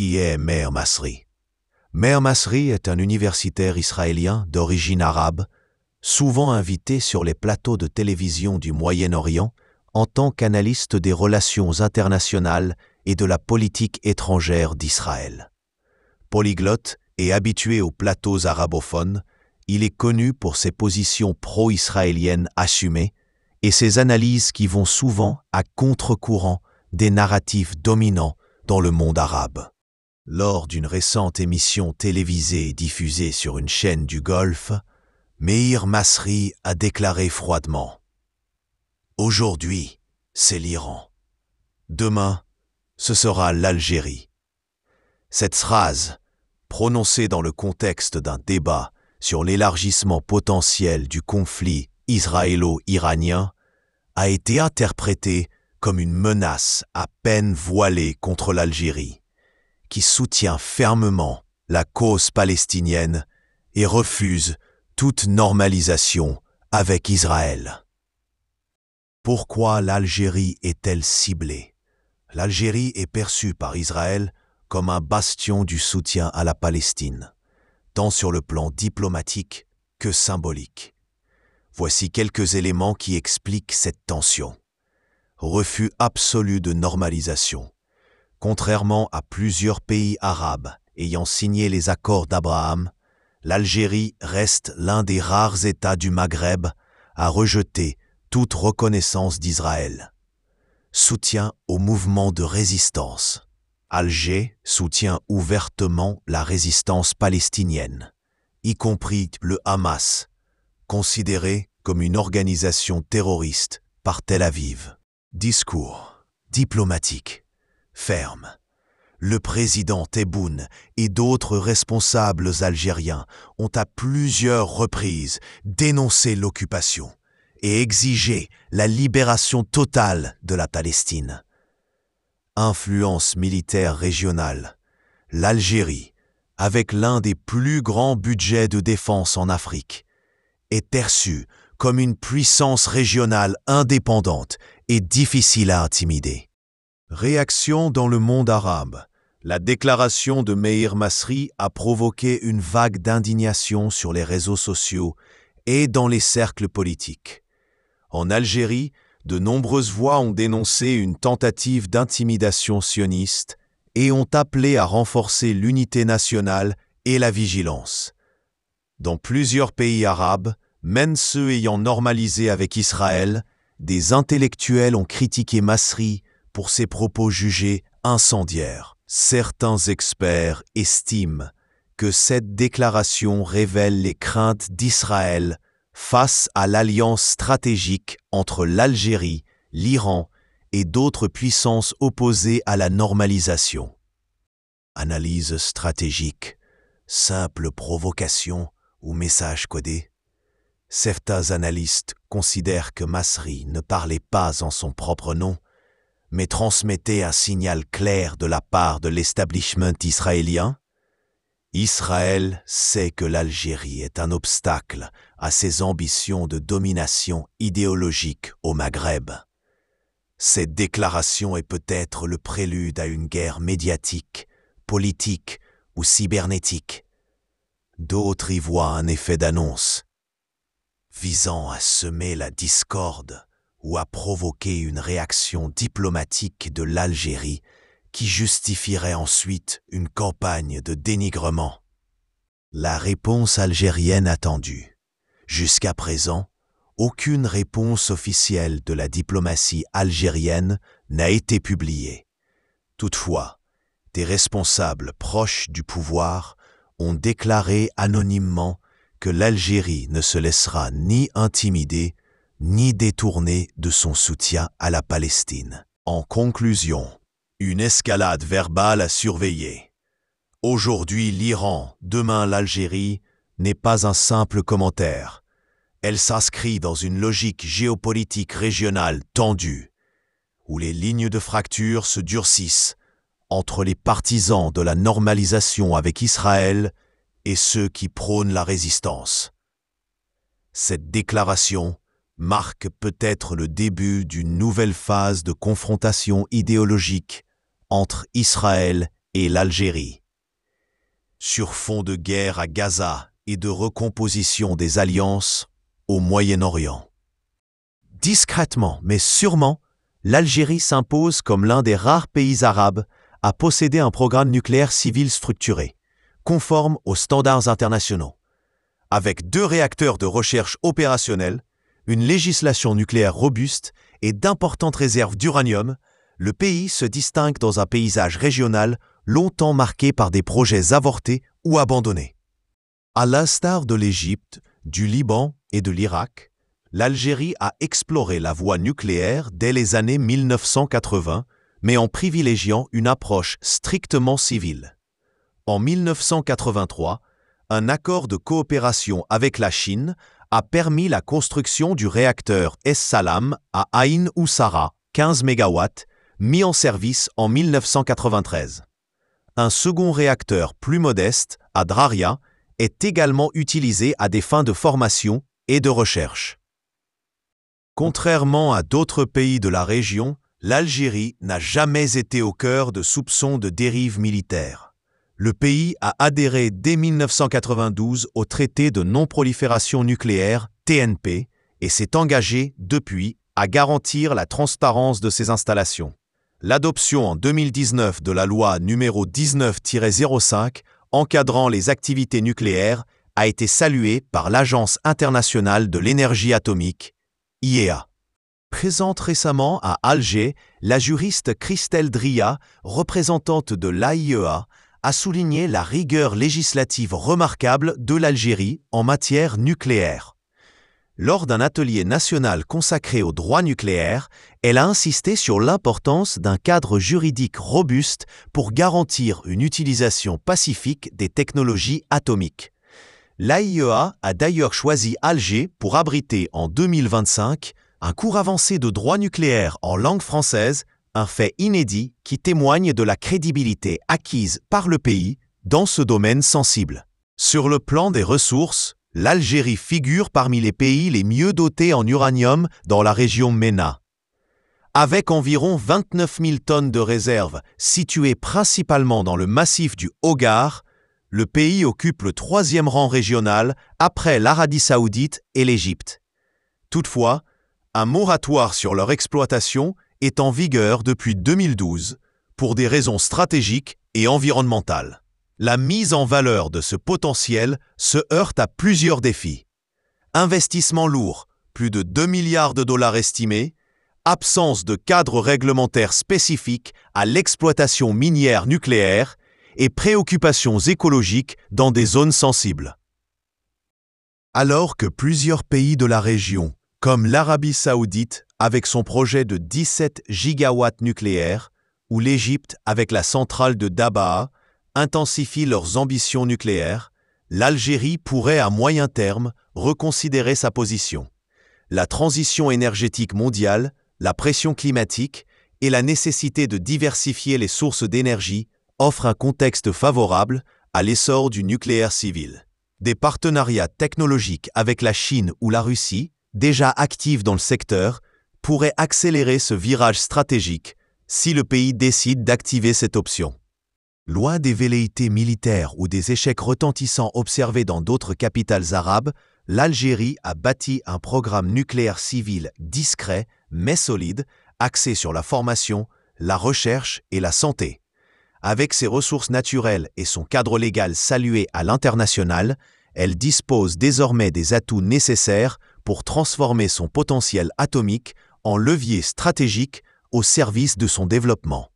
Qui est Meir Masri? Meir Masri est un universitaire israélien d'origine arabe, souvent invité sur les plateaux de télévision du Moyen-Orient en tant qu'analyste des relations internationales et de la politique étrangère d'Israël. Polyglotte et habitué aux plateaux arabophones, il est connu pour ses positions pro-israéliennes assumées et ses analyses qui vont souvent à contre-courant des narratifs dominants dans le monde arabe. Lors d'une récente émission télévisée diffusée sur une chaîne du Golfe, Meir Masri a déclaré froidement « Aujourd'hui, c'est l'Iran. Demain, ce sera l'Algérie. » Cette phrase, prononcée dans le contexte d'un débat sur l'élargissement potentiel du conflit israélo-iranien, a été interprétée comme une menace à peine voilée contre l'Algérie, qui soutient fermement la cause palestinienne et refuse toute normalisation avec Israël. Pourquoi l'Algérie est-elle ciblée? L'Algérie est perçue par Israël comme un bastion du soutien à la Palestine, tant sur le plan diplomatique que symbolique. Voici quelques éléments qui expliquent cette tension. Refus absolu de normalisation. Contrairement à plusieurs pays arabes ayant signé les accords d'Abraham, l'Algérie reste l'un des rares États du Maghreb à rejeter toute reconnaissance d'Israël. Soutien au mouvement de résistance. Alger soutient ouvertement la résistance palestinienne, y compris le Hamas, considéré comme une organisation terroriste par Tel Aviv. Discours diplomatique ferme. Le président Tebboune et d'autres responsables algériens ont à plusieurs reprises dénoncé l'occupation et exigé la libération totale de la Palestine. Influence militaire régionale. L'Algérie, avec l'un des plus grands budgets de défense en Afrique, est perçue comme une puissance régionale indépendante et difficile à intimider. Réaction dans le monde arabe. La déclaration de Meir Masri a provoqué une vague d'indignation sur les réseaux sociaux et dans les cercles politiques. En Algérie, de nombreuses voix ont dénoncé une tentative d'intimidation sioniste et ont appelé à renforcer l'unité nationale et la vigilance. Dans plusieurs pays arabes, même ceux ayant normalisé avec Israël, des intellectuels ont critiqué Masri pour ses propos jugés incendiaires. Certains experts estiment que cette déclaration révèle les craintes d'Israël face à l'alliance stratégique entre l'Algérie, l'Iran et d'autres puissances opposées à la normalisation. Analyse stratégique, simple provocation ou message codé. Certains analystes considèrent que Masri ne parlait pas en son propre nom, mais transmettait un signal clair de la part de l'establishment israélien. Israël sait que l'Algérie est un obstacle à ses ambitions de domination idéologique au Maghreb. Cette déclaration est peut-être le prélude à une guerre médiatique, politique ou cybernétique. D'autres y voient un effet d'annonce, visant à semer la discorde ou à provoquer une réaction diplomatique de l'Algérie qui justifierait ensuite une campagne de dénigrement. La réponse algérienne attendue. Jusqu'à présent, aucune réponse officielle de la diplomatie algérienne n'a été publiée. Toutefois, des responsables proches du pouvoir ont déclaré anonymement que l'Algérie ne se laissera ni intimider ni détourner de son soutien à la Palestine. En conclusion, une escalade verbale à surveiller. Aujourd'hui l'Iran, demain l'Algérie, n'est pas un simple commentaire. Elle s'inscrit dans une logique géopolitique régionale tendue, où les lignes de fracture se durcissent entre les partisans de la normalisation avec Israël et ceux qui prônent la résistance. Cette déclaration marque peut-être le début d'une nouvelle phase de confrontation idéologique entre Israël et l'Algérie. Sur fond de guerre à Gaza et de recomposition des alliances au Moyen-Orient. Discrètement mais sûrement, l'Algérie s'impose comme l'un des rares pays arabes à posséder un programme nucléaire civil structuré, conforme aux standards internationaux. Avec 2 réacteurs de recherche opérationnels, une législation nucléaire robuste et d'importantes réserves d'uranium, le pays se distingue dans un paysage régional longtemps marqué par des projets avortés ou abandonnés. À l'instar de l'Égypte, du Liban et de l'Irak, l'Algérie a exploré la voie nucléaire dès les années 1980, mais en privilégiant une approche strictement civile. En 1983, un accord de coopération avec la Chine a permis la construction du réacteur Es-Salam à Ain Oussara, 15 MW, mis en service en 1993. Un second réacteur plus modeste, à Draria, est également utilisé à des fins de formation et de recherche. Contrairement à d'autres pays de la région, l'Algérie n'a jamais été au cœur de soupçons de dérive militaire. Le pays a adhéré dès 1992 au traité de non-prolifération nucléaire, TNP, et s'est engagé, depuis, à garantir la transparence de ses installations. L'adoption en 2019 de la loi n° 19-05 encadrant les activités nucléaires a été saluée par l'Agence internationale de l'énergie atomique, IEA. Présente récemment à Alger, la juriste Christelle Dria, représentante de l'AIEA, a souligné la rigueur législative remarquable de l'Algérie en matière nucléaire. Lors d'un atelier national consacré au droit nucléaire, elle a insisté sur l'importance d'un cadre juridique robuste pour garantir une utilisation pacifique des technologies atomiques. L'AIEA a d'ailleurs choisi Alger pour abriter en 2025 un cours avancé de droit nucléaire en langue française, un fait inédit qui témoigne de la crédibilité acquise par le pays dans ce domaine sensible. Sur le plan des ressources, l'Algérie figure parmi les pays les mieux dotés en uranium dans la région MENA. Avec environ 29 000 tonnes de réserves situées principalement dans le massif du Hogar, le pays occupe le 3e rang régional après l'Arabie saoudite et l'Égypte. Toutefois, un moratoire sur leur exploitation est en vigueur depuis 2012 pour des raisons stratégiques et environnementales. La mise en valeur de ce potentiel se heurte à plusieurs défis. Investissement lourd, plus de 2 milliards de dollars estimés, absence de cadre réglementaire spécifique à l'exploitation minière nucléaire et préoccupations écologiques dans des zones sensibles. Alors que plusieurs pays de la région, comme l'Arabie saoudite avec son projet de 17 gigawatts nucléaires, ou l'Égypte avec la centrale de Dabaa, intensifient leurs ambitions nucléaires, l'Algérie pourrait à moyen terme reconsidérer sa position. La transition énergétique mondiale, la pression climatique et la nécessité de diversifier les sources d'énergie offrent un contexte favorable à l'essor du nucléaire civil. Des partenariats technologiques avec la Chine ou la Russie, déjà actifs dans le secteur, pourraient accélérer ce virage stratégique si le pays décide d'activer cette option. Loin des velléités militaires ou des échecs retentissants observés dans d'autres capitales arabes, l'Algérie a bâti un programme nucléaire civil discret mais solide, axé sur la formation, la recherche et la santé. Avec ses ressources naturelles et son cadre légal salué à l'international, elle dispose désormais des atouts nécessaires pour transformer son potentiel atomique en levier stratégique au service de son développement.